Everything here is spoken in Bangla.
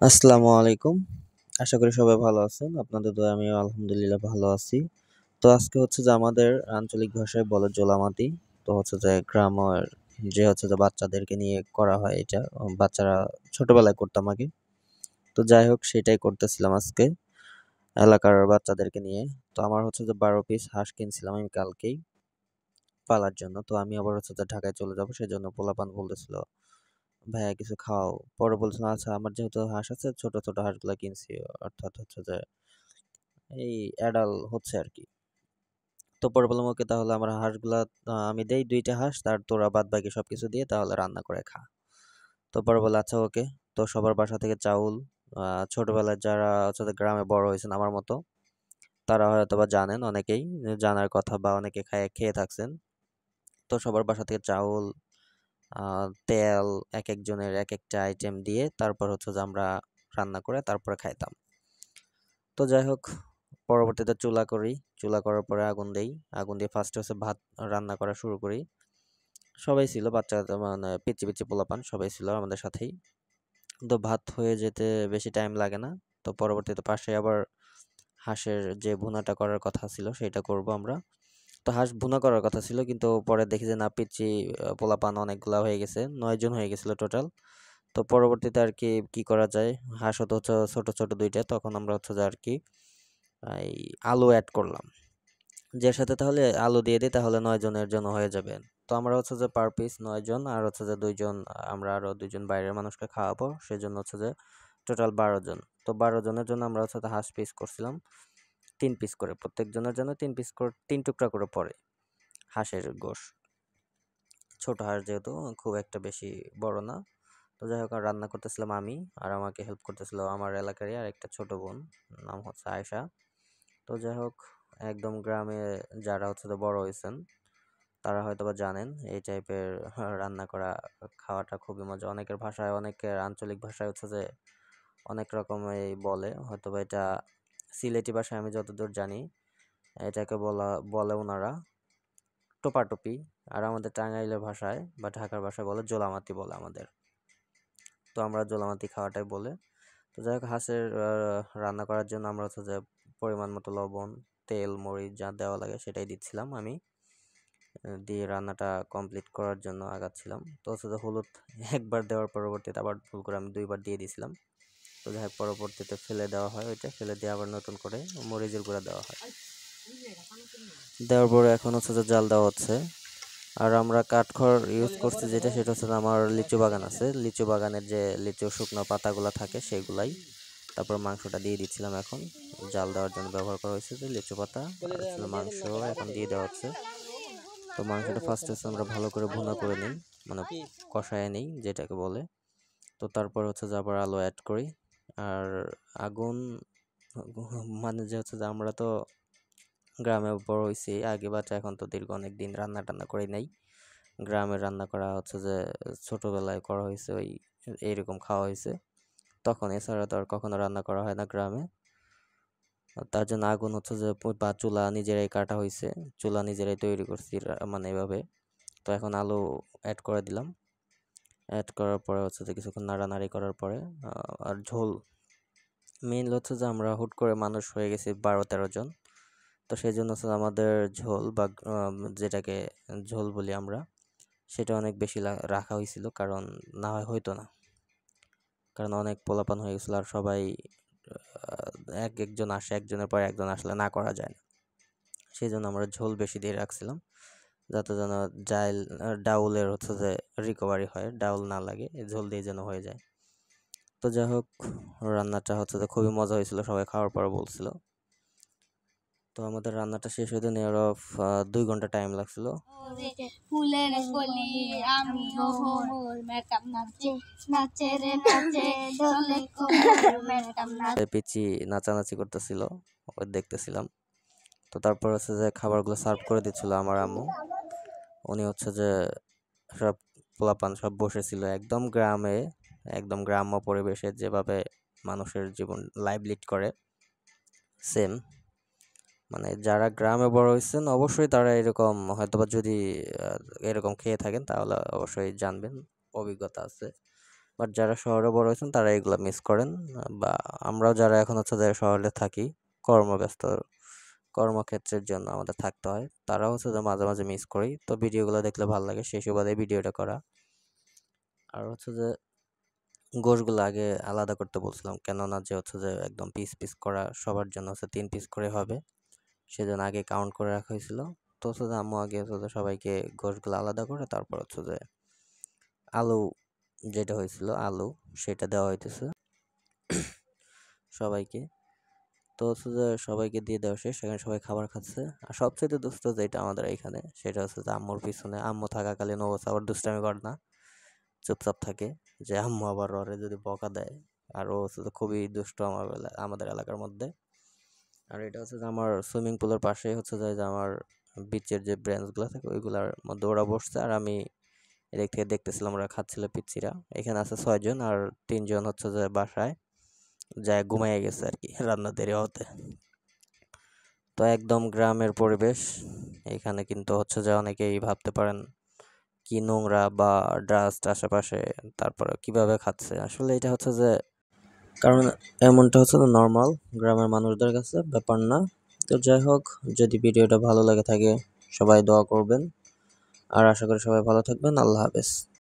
আসসালামু আলাইকুম। আশা করি সবাই ভালো আছেন। আপনাদের দোয়ায় আমিও আলহামদুলিল্লাহ ভালো আছি। তো আজকে হচ্ছে যে আমাদের আঞ্চলিক ভাষায় বলে জোলামাতি। তো হচ্ছে যে গ্রামের যে হচ্ছে যে বাচ্চাদেরকে নিয়ে করা হয় এটা। বাচ্চারা ছোটবেলায় করতাম আগে। তো যাই হোক সেটাই করতেছিলাম আজকে এলাকার বাচ্চাদেরকে নিয়ে। তো আমার হচ্ছে যে ১২ পিস হাঁস কিনছিলাম আমি কালকেই পালার জন্য। তো আমি আবার হচ্ছে যে ঢাকায় চলে যাবো সেজন্য পোলাপান বলতেছিল, "ভাইয়া কিছু খাওয়াও।" পরে বলছিলাম, "আচ্ছা আমার যেহেতু হাঁস আছে ছোট, ছোট হাঁসগুলা কিনছি।" অর্থাৎ হচ্ছে যে এই অ্যাডাল হচ্ছে আরকি। তো পরে বললাম, "ওকে তাহলে আমার হাঁসগুলা আমি দেই ২ টা হাঁস আর তোরা বাদবাকি সবকিছু দিয়ে তাহলে রান্না করে খা।" তো পরে বলল, "আচ্ছা ওকে।" তো সবার বাসা থেকে চাউল ছোটবেলায় যারা হচ্ছে যে গ্রামে বড় হয়েছেন আমার মতো, তারা হয়তোবা জানেন অনেকেই জানার কথা বা অনেকে খেয়ে থাকছেন। তো সবার বাসা থেকে চাউল, তেল একেকজনের একেকটা আইটেম দিয়ে তারপর হচ্ছে যে আমরা রান্না করে তারপরে খাইতাম। তো যাই হোক পরবর্তীতে চুলা করি। চুলা করার পরে আগুন দেই। আগুন দিয়ে ফার্স্টে হচ্ছে ভাত রান্না করা শুরু করি। সবাই ছিল বাচ্চা মানে পিচ্চি, পিচ্চি পোলাপান সবাই ছিল আমাদের সাথেই। তো ভাত হয়ে যেতে বেশি টাইম লাগে না। তো পরবর্তীতে পাশে আবার হাঁসের যে ভুনাটা করার কথা ছিল সেটা করব আমরা। তো হাঁস ভুনা করার কথা ছিল কিন্তু পরে দেখি যে না পিচ্চি পোলাপান অনেকগুলা হয়ে গেছে। ৯ জন হয়ে গেছিল টোটাল। তো পরবর্তীতে আরকি কি করা যায়? হাঁসও তো হচ্ছে ছোট, ছোট ২ টা তখন আমরা হচ্ছে যে আরকি এই আলু এড করলাম। যার সাথে তাহলে আলু দিয়ে দিই তাহলে ৯ জনের জন্য হয়ে যাবে। তো আমরা হচ্ছে যে পার পিস ৯ জন আর হচ্ছে যে ২ জন আমরা আরো ২ জন বাইরের মানুষকে খাওয়াবো। সেজন্য হচ্ছে যে টোটাল ১২ জন। তো ১২ জনের জন্য আমরা হচ্ছে যে হাঁস পিস করছিলাম ৩ পিস করে। প্রত্যেকজনের জন্য ৩ পিস করে ৩ টুকরা করে পড়ে হাঁসের গোশ। ছোট হাঁস যেহেতু খুব একটা বেশি বড় না। তো যাই হোক রান্না করতেছিলাম আমি আর আমাকে হেল্প করতেছিল আমার এলাকারই আরেকটা ছোট বোন। নাম হচ্ছে আয়েশা। তো যাই হোক একদম গ্রামে যারা হচ্ছে যে বড় হইছেন তারা হয়তোবা জানেন এই টাইপের রান্না করা খাওয়াটা খুবই মজা। অনেকের ভাষায় অনেকের আঞ্চলিক ভাষায় হচ্ছে যে অনেক রকমের বলে। হয়তোবা এটা সিলেটি ভাষায় আমি যতদূর জানি এটাকে বলে ওনারা টোপাটুপি। আর আমাদের টাঙ্গাইলের ভাষায় বা ঢাকার ভাষায় বলে জোলামাতি বলে আমাদের। তো আমরা জোলামাতি খাওয়াটাই বলে। তো যাই হোক হাঁসের রান্না করার জন্য আমরা হচ্ছে যে পরিমাণ মতো লবণ, তেল, মরিচ যা দেওয়া লাগে সেটাই দিচ্ছিলাম আমি। দিয়ে রান্নাটা কমপ্লিট করার জন্য আগাচ্ছিলাম। তো হচ্ছে যে হলুদ একবার দেওয়ার পরবর্তীতে আবার ভুল করে আমি ২ বার দিয়ে দিছিলাম। তো যাই হোক পরবর্তীতে ফেলে দেওয়া হয় ওইটা, ফেলে দিয়ে আবার নতুন করে মরিচের গুঁড়া দেওয়া হয়। দেওয়ার পরে এখন হচ্ছে যে জাল দেওয়া হচ্ছে। আর আমরা কাঠখড় ইউজ করছি যেটা সেটা হচ্ছে যে আমার লিচু বাগান আছে। লিচু বাগানের যে লিচু শুকনো পাতাগুলা থাকে সেগুলাই। তারপর মাংসটা দিয়ে দিচ্ছিলাম এখন। জাল দেওয়ার জন্য ব্যবহার করা হয়েছে যে লিচু পাতা আর হচ্ছে মাংস এখন দিয়ে দেওয়া হচ্ছে। তো মাংসটা ফার্স্ট হচ্ছে আমরা ভালো করে ভুনা করে নিই, মানে কষায় নিই যেটাকে বলে। তো তারপর হচ্ছে যে আবার আলু অ্যাড করি। আর আগুন মানে যে হচ্ছে যে আমরা তো গ্রামে বড় হইছি আগে বাচ্চা এখন তো দীর্ঘ অনেক দিন রান্না টান্না করি নাই। গ্রামে রান্না করা হচ্ছে যে ছোটবেলায় করা হয়েছে ওই এইরকম খাওয়া হয়েছে। তখন এছাড়া তো আর কখনো রান্না করা হয় না গ্রামে। তার জন্য আগুন হচ্ছে যে বা চুলা নিজেরাই কাটা হইছে। চুলা নিজেরাই তৈরি করছি মানে এভাবে। তো এখন আলু এড করে দিলাম। এড করার পরে হচ্ছে যে কিছুক্ষণ নাড়ানাড়ি করার পরে আর ঝোল মেইনলি হচ্ছে যে আমরা হুট করে মানুষ হয়ে গেছি ১২-১৩ জন। তো সেজন্য হচ্ছে আমাদের ঝোল বা যেটাকে ঝোল বলি আমরা সেটা অনেক বেশি রাখা হয়েছিল কারণ না হয় হইতো না। কারণ অনেক পোলাপান হয়ে গেছিল আর সবাই একজন আসে একজনের পর একজন আসলে না করা যায় না। সেজন্য আমরা ঝোল বেশি দিয়ে রাখছিলাম যাতে যেন ডাউলের হচ্ছে যে রিকভারি হয়, ডাউল না লাগে এই ঝোল দিয়ে যেন হয়ে যায়। তো যাই হোক রান্নাটা হচ্ছে যে খুবই মজা হয়েছিল সবাই খাওয়ার পর বলছিল। তো আমাদের রান্নাটা শেষ হতে নিয়ার অফ ২ ঘন্টা টাইম লাগছিল। ফুলের কলি আমি মোহর ম্যাডাম নাচে নাচে রে নাচে দোলে কোমর ম্যাডাম নাচে পিচ্চি নাচানাচি করতেছিল ওই দেখতেছিলাম। তো তারপর হচ্ছে যে খাবারগুলো সার্ভ করে দিচ্ছিল আমার আম্মু। উনি হচ্ছে যে সব পোলাপান সব বসেছিল একদম গ্রামে, একদম গ্রাম্য পরিবেশে যেভাবে মানুষের জীবন লাইভ লিড করে সেম। মানে যারা গ্রামে বড় হয়েছেন অবশ্যই তারা এরকম হয়তোবা যদি এরকম খেয়ে থাকেন তাহলে অবশ্যই জানবেন, অভিজ্ঞতা আছে। বাট যারা শহরে বড় হয়েছেন তারা এগুলো মিস করেন, বা আমরাও যারা এখন হচ্ছে যে শহরে থাকি, কর্মব্যস্ত কর্মক্ষেত্রের জন্য আমাদের থাকতে হয়, তারা হচ্ছে যে মাঝে মাঝে মিস করি। তো ভিডিওগুলো দেখলে ভালো লাগে, সেই সুবাদে ভিডিওটা করা। আর হচ্ছে যে গোশগুলো আগে আলাদা করতে বলছিলাম, কেননা যে হচ্ছে যে একদম পিস পিস করা সবার জন্য হচ্ছে 3 পিস করে হবে, সেজন্য আগে কাউন্ট করে রাখা হয়েছিল। তো হচ্ছে যে আম্মু আগে হচ্ছে যে সবাইকে গোশগুলো আলাদা করে তারপর হচ্ছে যে আলু, যেটা হয়েছিল আলু, সেটা দেওয়া হইতেছে সবাইকে। তো হচ্ছে যে সবাইকে দিয়ে দেওয়া শেষ, সেখানে সবাই খাবার খাচ্ছে। আর সবচেয়ে দুষ্ট যেটা আমাদের এখানে, সেটা হচ্ছে যে আম্মুর পিছনে, আম্মু থাকাকালীন ও হচ্ছে আবার দুষ্টামি করে না, চুপচাপ থাকে, যে আম্মু আবার ওরে যদি বকা দেয়। আর ও হচ্ছে যে খুবই দুষ্ট আমাদের এলাকার মধ্যে। আর এটা হচ্ছে যে আমার সুইমিং পুলের পাশেই হচ্ছে যে আমার বিচের যে ব্রেঞ্চগুলো থাকে ওইগুলার মধ্যে ওরা বসছে, আর আমি এদিক থেকে দেখতেছিলাম ওরা খাচ্ছিল পিচ্চিরা। এখানে আছে 6 জন, আর 3 জন হচ্ছে যে বাসায় যায় ঘুমাইয়ে গেছে আর কি, রান্না দেরি হতে। তো একদম গ্রামের পরিবেশ এখানে, কিন্তু হচ্ছে যে অনেকেই ভাবতে পারেন কি নোংরা বা ডাস্ট আশেপাশে, তারপরে কিভাবে খাচ্ছে। আসলে এটা হচ্ছে যে কারণ এমনটা হচ্ছে তো নর্মাল, গ্রামের মানুষদের কাছে ব্যাপার না। তো যাই হোক, যদি ভিডিওটা ভালো লাগে থাকে সবাই দোয়া করবেন, আর আশা করি সবাই ভালো থাকবেন। আল্লাহ হাফেজ।